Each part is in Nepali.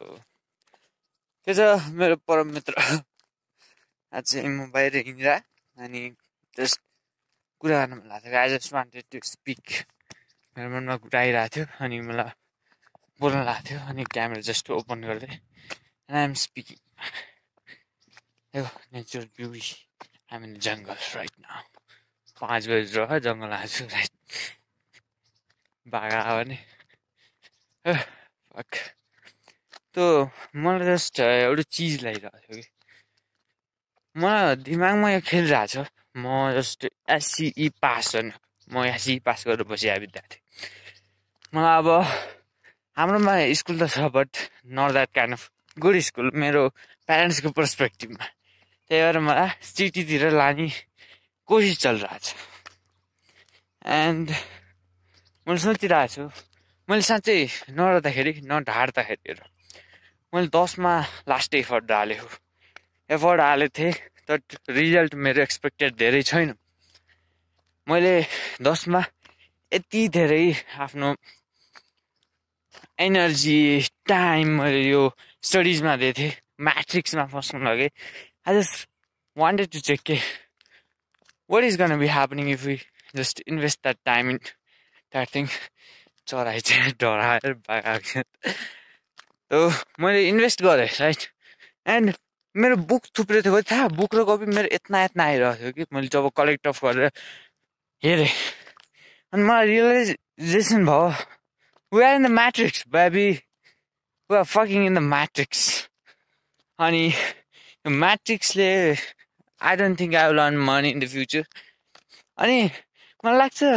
के छ मेरो परम मित्र आज चाहिँ म बाहिर हिँड्दा अनि जस्ट कुरा गर्न मन लाग्थ्यो I just wanted to speak मेरो मनमा कुरा आइरहेको थियो अनि मलाई बोल्न लाग्थ्यो अनि क्यामेरा जस्ट ओपन गर्दै एन्ड आई एम स्पिकिङ यो nature beauty I am in the jungle right now 5 बजी र जङ्गल आएको छु राइट बाघ आयो भने फक त्यो मलाई जस्ट एउटा चिज लागिरहेको थियो कि मलाई दिमागमा यो खेलिरहेको छ म जस्ट एससिई पास होइन म एससिई पास गरेर बसिरहेको विद्यार्थी मलाई अब हाम्रोमा स्कुल त छ but not that kind of good school मेरो प्यारेन्ट्सको पर्सपेक्टिभमा त्यही भएर मलाई सिटीतिर लाने कोसिस चलिरहेको छ एन्ड मैले सोचिरहेको छु मैले साँच्चै नढ्दाखेरि नढाड्दाखेरि मैले 10मा लास्ट एफर्ट हालेको थिएँ तर रिजल्ट मेरो एक्सपेक्टेड धेरै छैन मैले 10मा यति धेरै आफ्नो एनर्जी टाइम मैले यो स्टडिजमा दिएको थिएँ म्याट्रिक्समा फस्नु लागि I just wanted to check के what is gonna be happening if we just invest that time in that thing चराइ चाहिँ डराएर भागाएको त्यो मैले इन्भेस्ट गरेँ राइट एन्ड मेरो बुक थुप्रै थियो थाहा बुक र कपी मेरो यत्ना आइरहेको थियो कि मैले जब कलेक्ट अफ गरेर हेरेँ अनि मलाई रियलाइजेसन भयो we are in the matrix baby we are fucking in the matrix अनि यो म्याट्रिक्सले I don't think I will earn money in the future अनि मलाई लाग्छ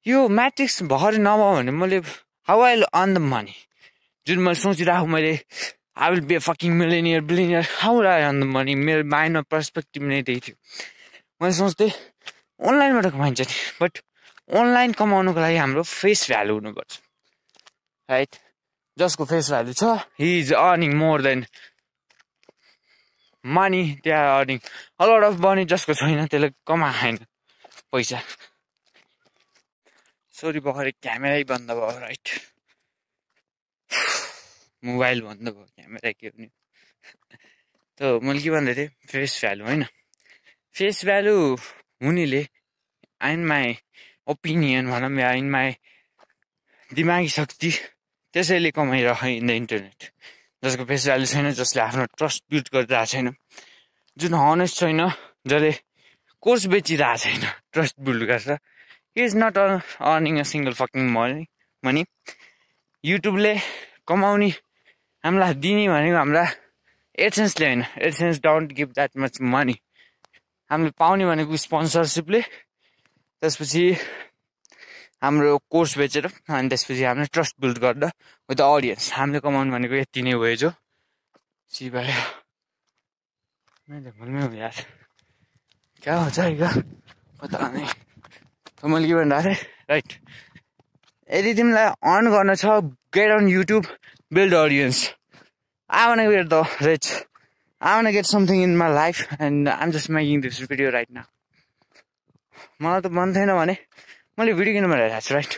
यो म्याट्रिक्स भर्खरै नभयो भने मैले how I will earn the money जुन मैले सोचिरहेको मैले I will be a fucking billionaire how will I earn the money मेरो माइन्डमा पर्सपेक्टिभ नै त्यही थियो मैले सोच्थेँ अनलाइनबाट कमाइन्छ नि बट अनलाइन कमाउनुको लागि हाम्रो फेस भ्यालु हुनुपर्छ राइट जसको फेस भ्यालु छ he is earning more than money they are earning a lot of money जसको छैन त्यसले कमाएन पैसा सरी भर्खरै क्यामेरै बन्द भयो राइट मोबाइल बन्द भयो क्यामेरा के हुने त मैले के भन्दै थिएँ फेस भ्यालु होइन फेस भ्यालु हुनेले इन माई ओपिनियन भनौँ या इन माई दिमागी शक्ति त्यसैले कमाइरह इन द इन्टरनेट जसको फेस भ्यालु छैन जसले आफ्नो ट्रस्ट बिल्ड गरिरहेको छैन जुन हनेस्ट छैन जसले कोर्स बेचिरहेको छैन ट्रस्ट बिल्ड गर्छ he is not earning a single fucking money युट्युबले कमाउने हामीलाई दिने भनेको हाम्रा एडसेन्सले होइन AdSense don't give that much money हामीले पाउने भनेको स्पोन्सरसिपले त्यसपछि हाम्रो कोर्स बेचेर अनि त्यसपछि हामीले ट्रस्ट बिल्ड गर्दा विथ द अडियन्स हामीले कमाउनु भनेको यति नै हो जो सी भयो मैले भुल्मै हो यार क्या हो जाएगा पता नहीं त मैले के भनिरहेको थिएँ राइट यदि तिमीलाई अर्न गर्न छ get on YouTube build audience. I want to get the rich. I want to get something in my life and I'm just making this video right now. मलाई त मन थिएन भने मैले भिडियो किन बनाइरहेको छु राइट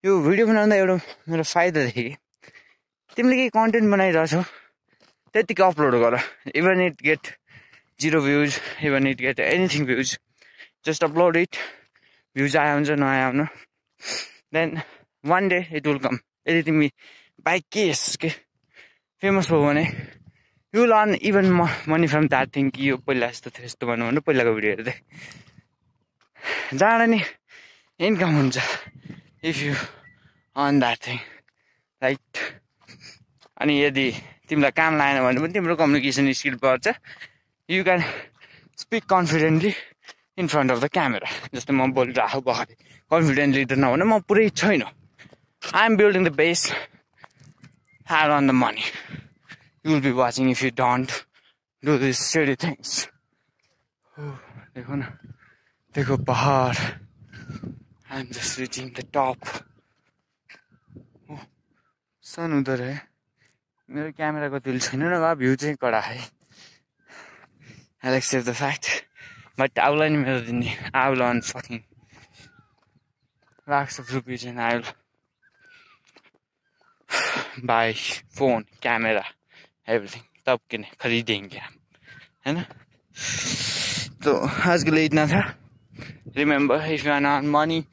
यो भिडियो बनाउँदा एउटा मेरो फाइदा देखेँ कि तिमीले केही कन्टेन्ट बनाइरहेछौ त्यतिकै अपलोड गर even it get 0 views even it get anything views just upload it views आयो हुन्छ नआयो हुन then one day it will come यदि तिमी बाई केस के फेमस हो भने you will earn even money from that thing कि यो पहिला यस्तो थियो यस्तो भन्नु भने पहिलाको भिडियो हेर्दै जहाँ नि इन्कम हुन्छ if you earn that thing right अनि यदि तिमीलाई काम लागेन भने पनि तिम्रो कम्युनिकेसन स्किल बढ्छ you can speak confidently in front of the camera जस्तै म बोलिरहेको भर्खरै कन्फिडेन्टली त नभने म पुरै छैन I am building the base I'll earn the money. You will be watching if you don't do these shitty things. देखो ना, देखो पहाड़. I'm just reaching the top. सन उधर है. मेरो क्यामेरा को दिल छैन न भ्यू चाहिँ कडा है. I'll accept the fact. But I will earn मेरो दिने. I will earn fucking lakhs of rupees and I will buy phone camera everything तब खरीदेंगे हम, है ना। तो आज के लिए इतना था। Remember, if you want money